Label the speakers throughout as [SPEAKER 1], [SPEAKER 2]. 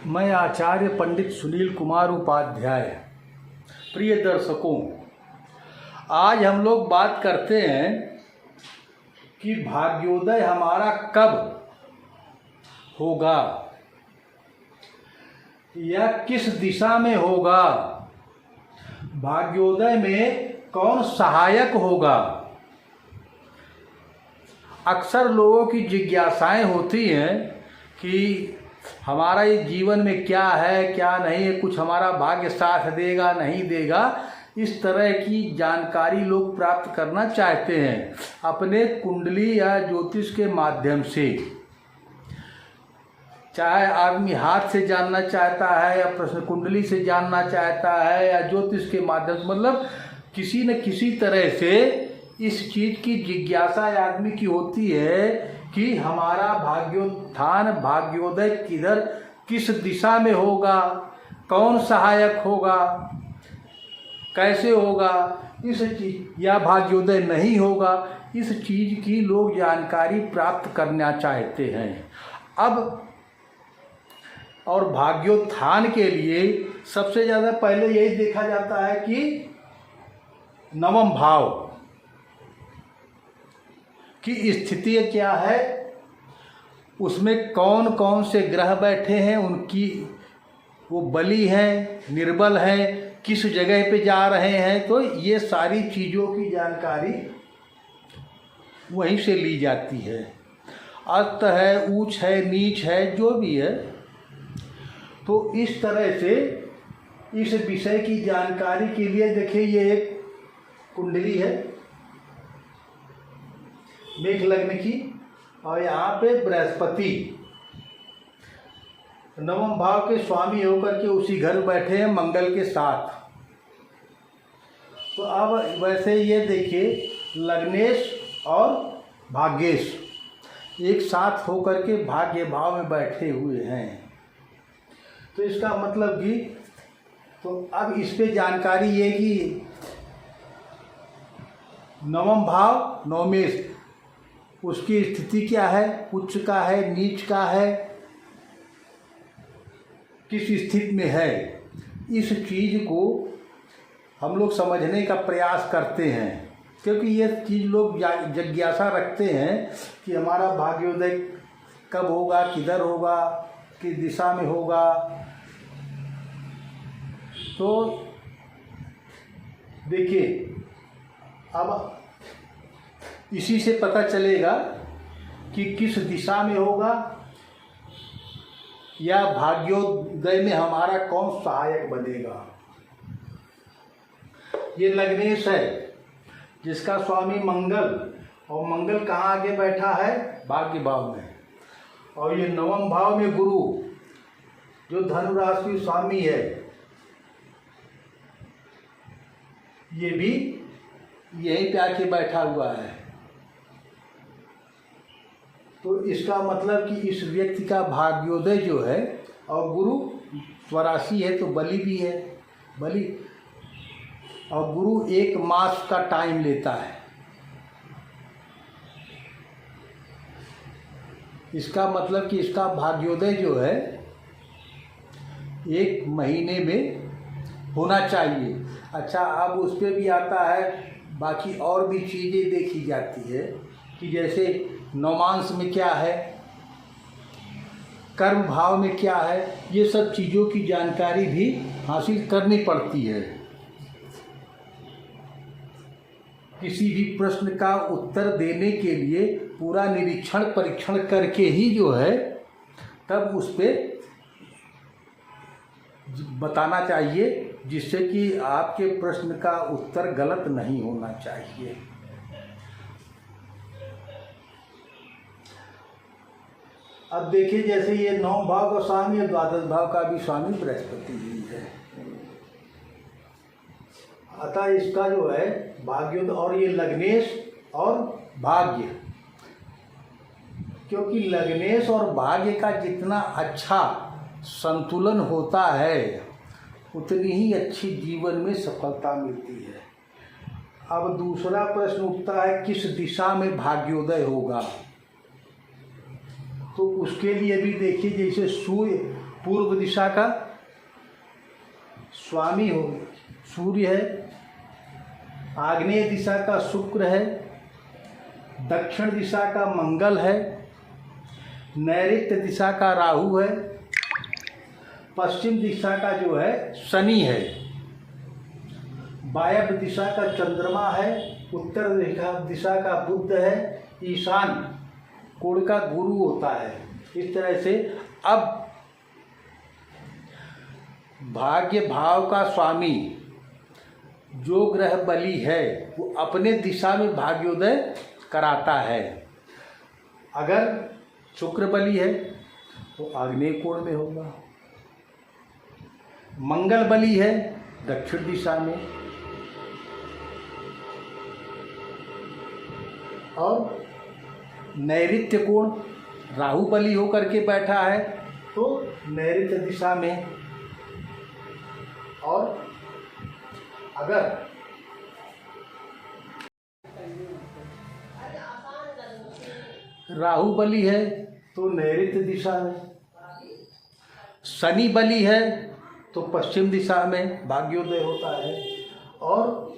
[SPEAKER 1] मैं आचार्य पंडित सुनील कुमार उपाध्याय। प्रिय दर्शकों, आज हम लोग बात करते हैं कि भाग्योदय हमारा कब होगा या किस दिशा में होगा, भाग्योदय में कौन सहायक होगा। अक्सर लोगों की जिज्ञासाएं होती हैं कि हमारा ये जीवन में क्या है क्या नहीं है, कुछ हमारा भाग्य साथ देगा नहीं देगा। इस तरह की जानकारी लोग प्राप्त करना चाहते हैं अपने कुंडली या ज्योतिष के माध्यम से। चाहे आदमी हाथ से जानना चाहता है या प्रश्न कुंडली से जानना चाहता है या ज्योतिष के माध्यम से, मतलब किसी न किसी तरह से इस चीज़ की जिज्ञासा आदमी की होती है कि हमारा भाग्योत्थान भाग्योदय किधर किस दिशा में होगा, कौन सहायक होगा, कैसे होगा, इस चीज या भाग्योदय नहीं होगा, इस चीज़ की लोग जानकारी प्राप्त करना चाहते हैं। अब और भाग्योत्थान के लिए सबसे ज़्यादा पहले यही देखा जाता है कि नवम भाव की स्थिति क्या है, उसमें कौन कौन से ग्रह बैठे हैं, उनकी वो बली हैं निर्बल हैं, किस जगह पे जा रहे हैं। तो ये सारी चीज़ों की जानकारी वहीं से ली जाती है। अस्त है, ऊंच है, नीच है, जो भी है। तो इस तरह से इस विषय की जानकारी के लिए देखिए, ये एक कुंडली है मेष लग्न की, और यहाँ पे बृहस्पति नवम भाव के स्वामी होकर के उसी घर बैठे हैं मंगल के साथ। तो अब वैसे ये देखिए, लग्नेश और भाग्येश एक साथ होकर के भाग्य भाव में बैठे हुए हैं। तो इसका मतलब कि तो अब इस पे जानकारी ये कि नवम भाव नवमेश, उसकी स्थिति क्या है, उच्च का है, नीच का है, किस स्थिति में है, इस चीज़ को हम लोग समझने का प्रयास करते हैं। क्योंकि ये चीज़ लोग जिज्ञासा रखते हैं कि हमारा भाग्योदय कब होगा, किधर होगा, किस दिशा में होगा। तो देखिए, अब इसी से पता चलेगा कि किस दिशा में होगा या भाग्योदय में हमारा कौन सहायक बनेगा। ये लग्नेश है जिसका स्वामी मंगल, और मंगल कहाँ आगे बैठा है, भाग्य भाव में। और ये नवम भाव में गुरु जो धनु राशि स्वामी है, ये भी यहीं पे आके बैठा हुआ है। तो इसका मतलब कि इस व्यक्ति का भाग्योदय जो है, और गुरु स्वराशि है तो बलि भी है, बलि, और गुरु 1 मास का टाइम लेता है। इसका मतलब कि इसका भाग्योदय जो है 1 महीने में होना चाहिए। अच्छा, अब उस पर भी आता है, बाकी और भी चीज़ें देखी जाती है कि जैसे नौमांस में क्या है, कर्म भाव में क्या है, ये सब चीज़ों की जानकारी भी हासिल करनी पड़ती है। किसी भी प्रश्न का उत्तर देने के लिए पूरा निरीक्षण परीक्षण करके ही जो है तब उस पर बताना चाहिए, जिससे कि आपके प्रश्न का उत्तर गलत नहीं होना चाहिए। अब देखिए, जैसे ये 9 भाव का स्वामी है, 12 भाव का भी स्वामी बृहस्पति ही है। अतः इसका जो है भाग्योदय, और ये लग्नेश और भाग्य, क्योंकि लग्नेश और भाग्य का जितना अच्छा संतुलन होता है उतनी ही अच्छी जीवन में सफलता मिलती है। अब दूसरा प्रश्न उठता है, किस दिशा में भाग्योदय होगा। तो उसके लिए भी देखिए, जैसे सूर्य पूर्व दिशा का स्वामी हो सूर्य है, आग्नेय दिशा का शुक्र है, दक्षिण दिशा का मंगल है, नैऋत्य दिशा का राहु है, पश्चिम दिशा का जो है शनि है, वायव्य दिशा का चंद्रमा है, उत्तर दिशा का बुध है, ईशान कोण का गुरु होता है। इस तरह से अब भाग्य भाव का स्वामी जो ग्रह बली है वो अपने दिशा में भाग्योदय कराता है। अगर शुक्र बली है तो आग्नेय कोण में होगा, मंगल बली है दक्षिण दिशा में, और नैऋत्य कोण राहु बली होकर के बैठा है तो नैऋत्य दिशा में। और अगर राहु बली है तो नैऋत्य दिशा में, शनि बली है तो पश्चिम दिशा में भाग्योदय होता है, और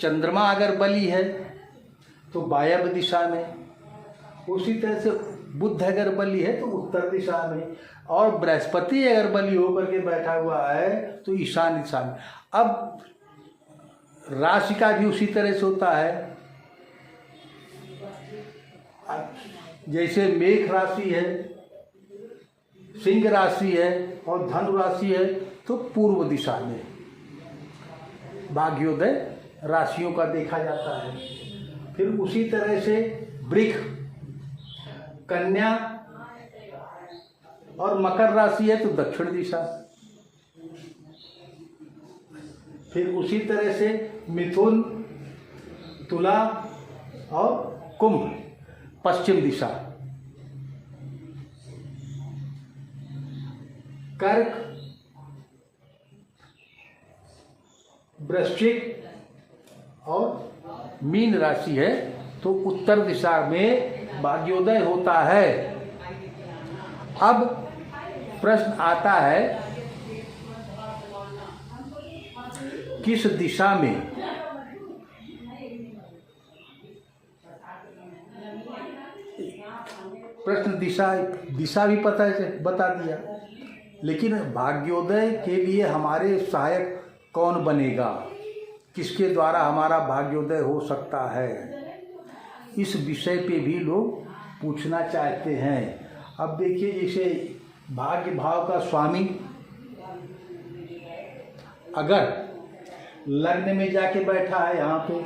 [SPEAKER 1] चंद्रमा अगर बली है तो वायव्य दिशा में, उसी तरह से बुध अगर बली है तो उत्तर दिशा में, और बृहस्पति अगर बली होकर के बैठा हुआ है तो ईशान दिशा में। अब राशि का भी उसी तरह से होता है। जैसे मेष राशि है, सिंह राशि है और धनु राशि है तो पूर्व दिशा में भाग्योदय राशियों का देखा जाता है। फिर उसी तरह से वृष, कन्या और मकर राशि है तो दक्षिण दिशा। फिर उसी तरह से मिथुन, तुला और कुंभ पश्चिम दिशा। कर्क, वृश्चिक और मीन राशि है तो उत्तर दिशा में भाग्योदय होता है। अब प्रश्न आता है किस दिशा में प्रश्न दिशा भी पता है, बता दिया, लेकिन भाग्योदय के लिए हमारे सहायक कौन बनेगा, किसके द्वारा हमारा भाग्योदय हो सकता है, इस विषय पे भी लोग पूछना चाहते हैं। अब देखिए, जैसे भाग्य भाव का स्वामी अगर लग्न में जाके बैठा है यहाँ पे,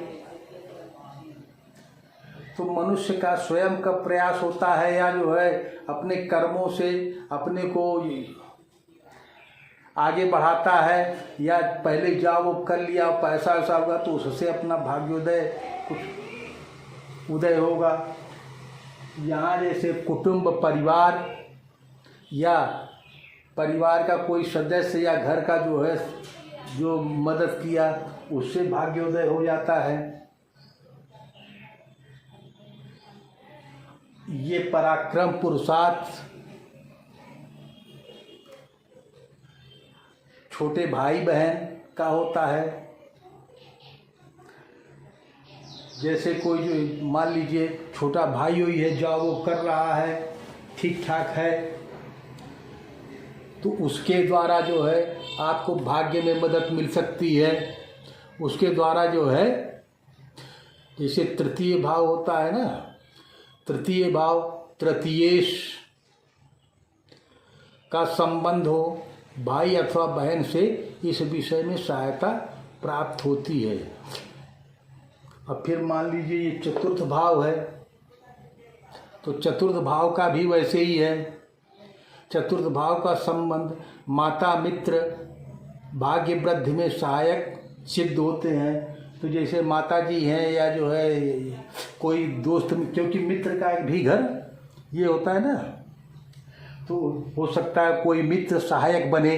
[SPEAKER 1] तो मनुष्य का स्वयं का प्रयास होता है या जो है अपने कर्मों से अपने को आगे बढ़ाता है, या पहले जॉब कर लिया पैसा वैसा होगा तो उससे अपना भाग्योदय कुछ उदय होगा। यहाँ जैसे कुटुंब, परिवार या परिवार का कोई सदस्य या घर का जो है जो मदद किया उससे भाग्योदय हो जाता है। ये पराक्रम पुरुषार्थ छोटे भाई बहन का होता है। जैसे कोई जो मान लीजिए छोटा भाई हुई है, जॉब वो कर रहा है, ठीक ठाक है, तो उसके द्वारा जो है आपको भाग्य में मदद मिल सकती है। उसके द्वारा जो है जैसे तृतीय भाव होता है ना, तृतीय भाव तृतीयेश का संबंध हो भाई अथवा बहन से, इस विषय में सहायता प्राप्त होती है। अब फिर मान लीजिए ये चतुर्थ भाव है, तो चतुर्थ भाव का भी वैसे ही है। चतुर्थ भाव का संबंध माता मित्र भाग्य वृद्धि में सहायक सिद्ध होते हैं। तो जैसे माता जी हैं या जो है कोई दोस्त, क्योंकि मित्र का एक भी घर ये होता है ना, तो हो सकता है कोई मित्र सहायक बने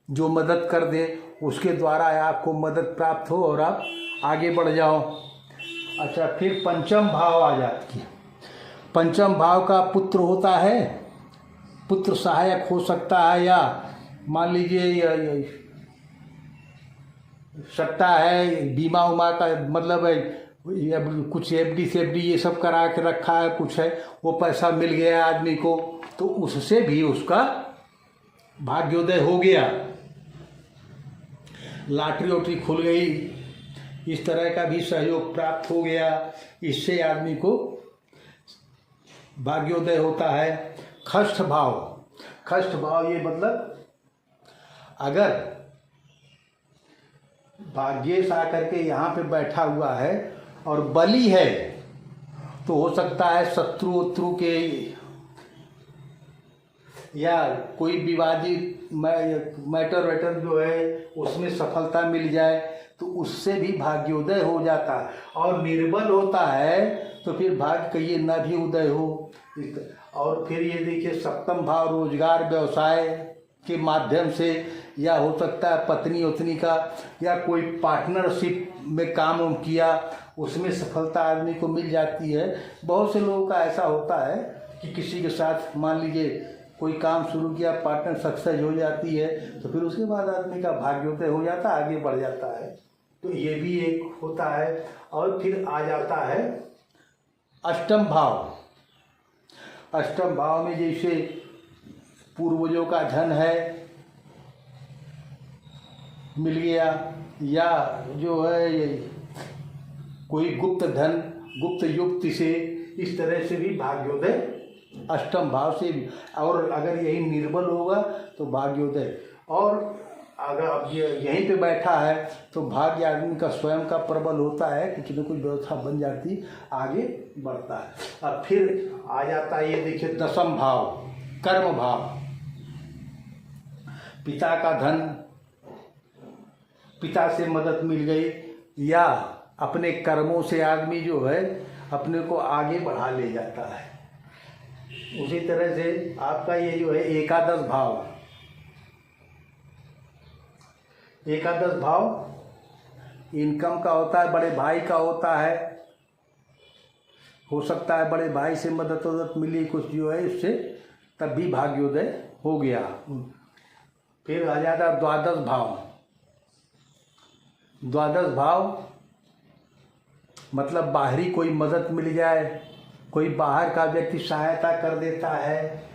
[SPEAKER 1] जो मदद कर दे, उसके द्वारा आपको मदद प्राप्त हो और आप आगे बढ़ जाओ। अच्छा, फिर पंचम भाव आ जाती है। पंचम भाव का पुत्र होता है पुत्र सहायक हो सकता है, या मान लीजिए सकता है बीमा उमा का मतलब है, या कुछ एफडी सेफडी ये सब करा के रखा है, कुछ है वो पैसा मिल गया आदमी को, तो उससे भी उसका भाग्योदय हो गया। लॉटरी वोटरी खुल गई, इस तरह का भी सहयोग प्राप्त हो गया, इससे आदमी को भाग्योदय होता है। खष्ठ भाव, खष्ठ भाव ये मतलब अगर भाग्येश आकर के यहाँ पे बैठा हुआ है और बली है, तो हो सकता है शत्रु उत्रु के या कोई विवादित मैटर वैटर जो है उसमें सफलता मिल जाए, तो उससे भी भाग्योदय हो जाता है। और निर्बल होता है तो फिर भाग्य कहिए न भी उदय हो। और फिर ये देखिए सप्तम भाव रोजगार व्यवसाय के माध्यम से, या हो सकता है पत्नी उतनी का, या कोई पार्टनरशिप में काम उम किया, उसमें सफलता आदमी को मिल जाती है। बहुत से लोगों का ऐसा होता है कि किसी के साथ मान लीजिए कोई काम शुरू किया, पार्टनर सक्सेस हो जाती है, तो फिर उसके बाद आदमी का भाग्योदय हो जाता है, आगे बढ़ जाता है। तो ये भी एक होता है। और फिर आ जाता है अष्टम भाव। अष्टम भाव में जैसे पूर्वजों का धन है मिल गया, या जो है कोई गुप्त धन गुप्त युक्ति से, इस तरह से भी भाग्योदय अष्टम भाव से भी। और अगर यही निर्बल होगा तो भाग्योदय। और अगर अब ये यहीं पे बैठा है तो भाग्य आदमी का स्वयं का प्रबल होता है, कुछ न कुछ व्यवस्था बन जाती, आगे बढ़ता है। अब फिर आ जाता है ये देखिए दसम भाव, कर्म भाव। पिता का धन, पिता से मदद मिल गई, या अपने कर्मों से आदमी जो है अपने को आगे बढ़ा ले जाता है। उसी तरह से आपका ये जो है एकादश भाव, एकादश भाव इनकम का होता है, बड़े भाई का होता है। हो सकता है बड़े भाई से मदद वदद मिली कुछ जो है उससे, तब भी भाग्योदय हो गया। फिर आ जाता है द्वादश भाव। द्वादश भाव मतलब बाहरी कोई मदद मिल जाए, कोई बाहर का व्यक्ति सहायता कर देता है,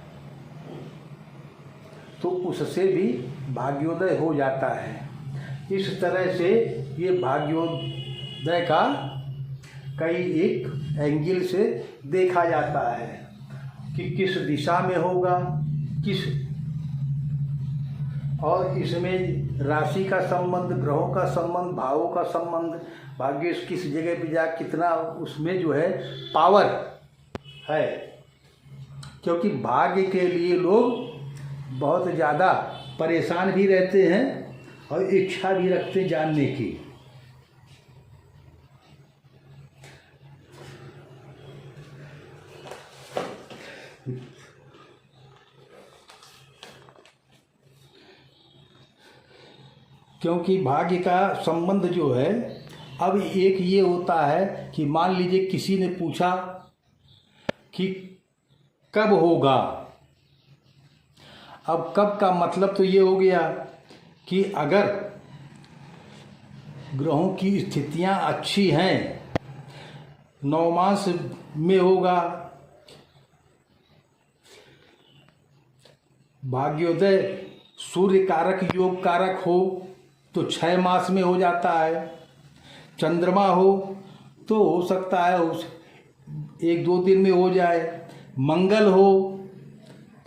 [SPEAKER 1] तो उससे भी भाग्योदय हो जाता है। इस तरह से ये भाग्योदय का कई एक एंगल से देखा जाता है कि किस दिशा में होगा, किस, और इसमें राशि का संबंध, ग्रहों का संबंध, भावों का संबंध, भाग्य किस जगह पे जा कितना उसमें जो है पावर है। क्योंकि भाग्य के लिए लोग बहुत ज़्यादा परेशान भी रहते हैं और इच्छा भी रखते जानने की। क्योंकि भाग्य का संबंध जो है, अब एक ये होता है कि मान लीजिए किसी ने पूछा कि कब होगा। अब कब का मतलब तो ये हो गया कि अगर ग्रहों की स्थितियां अच्छी हैं, नवमास में होगा, भाग्योदय सूर्य कारक योग कारक हो तो 6 मास में हो जाता है। चंद्रमा हो तो हो सकता है उस 1-2 दिन में हो जाए। मंगल हो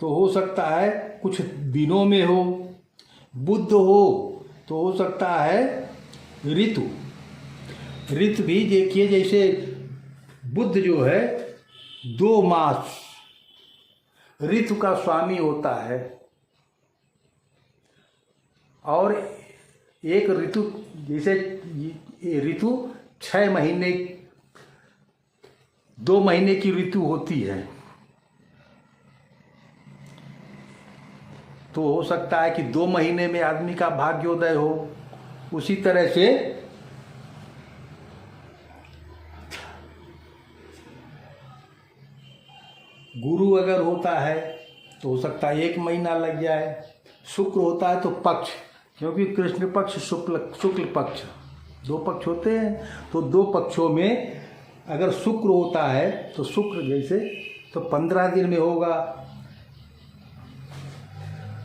[SPEAKER 1] तो हो सकता है कुछ दिनों में हो। बुध हो तो हो सकता है ऋतु। ऋतु भी देखिए, जैसे बुध जो है 2 मास ऋतु का स्वामी होता है, और एक ऋतु जैसे ऋतु 6 महीने 2 महीने की ऋतु होती है, तो हो सकता है कि 2 महीने में आदमी का भाग्योदय हो। उसी तरह से गुरु अगर होता है तो हो सकता है 1 महीना लग जाए। शुक्र होता है तो पक्ष, क्योंकि कृष्ण पक्ष शुक्ल पक्ष 2 पक्ष होते हैं, तो 2 पक्षों में अगर शुक्र होता है तो शुक्र जैसे तो 15 दिन में होगा।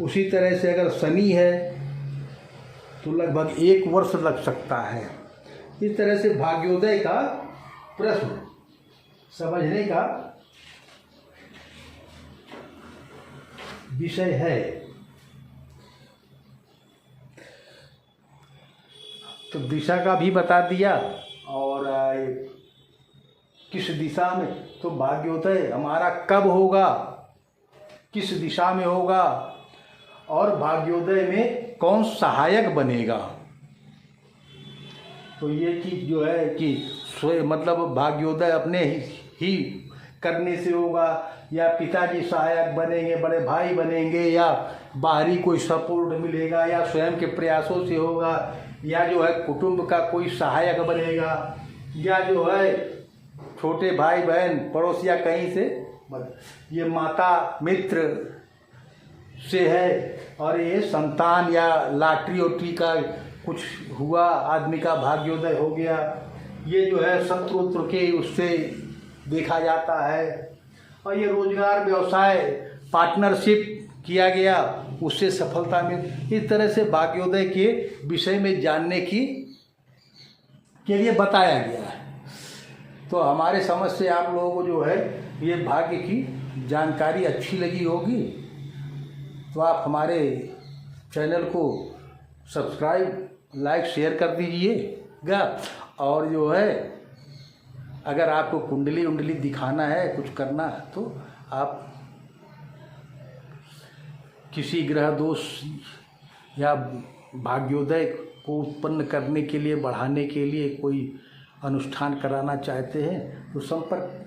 [SPEAKER 1] उसी तरह से अगर शनि है तो लगभग 1 वर्ष लग सकता है। इस तरह से भाग्योदय का प्रश्न समझने का विषय है। तो दिशा का भी बता दिया, और किस दिशा में, तो भाग्योदय हमारा कब होगा, किस दिशा में होगा, और भाग्योदय में कौन सहायक बनेगा। तो ये चीज़ जो है कि मतलब भाग्योदय अपने ही करने से होगा, या पिताजी सहायक बनेंगे, बड़े भाई बनेंगे, या बाहरी कोई सपोर्ट मिलेगा, या स्वयं के प्रयासों से होगा, या जो है कुटुंब का कोई सहायक बनेगा, या जो है छोटे भाई बहन पड़ोस या कहीं से, ये माता मित्र से है, और ये संतान या लॉटरी वोटरी का कुछ हुआ, आदमी का भाग्योदय हो गया। ये जो है शत्रु के उससे देखा जाता है, और ये रोजगार व्यवसाय पार्टनरशिप किया गया, उससे सफलता मिल। इस तरह से भाग्योदय के विषय में जानने के लिए बताया गया है। तो हमारे समझ से आप लोगों को जो है ये भाग्य की जानकारी अच्छी लगी होगी, तो आप हमारे चैनल को सब्सक्राइब, लाइक, शेयर कर दीजिएगा। और जो है अगर आपको कुंडली उंडली दिखाना है, कुछ करना है, तो आप किसी ग्रह दोष या भाग्योदय को उत्पन्न करने के लिए, बढ़ाने के लिए कोई अनुष्ठान कराना चाहते हैं तो संपर्क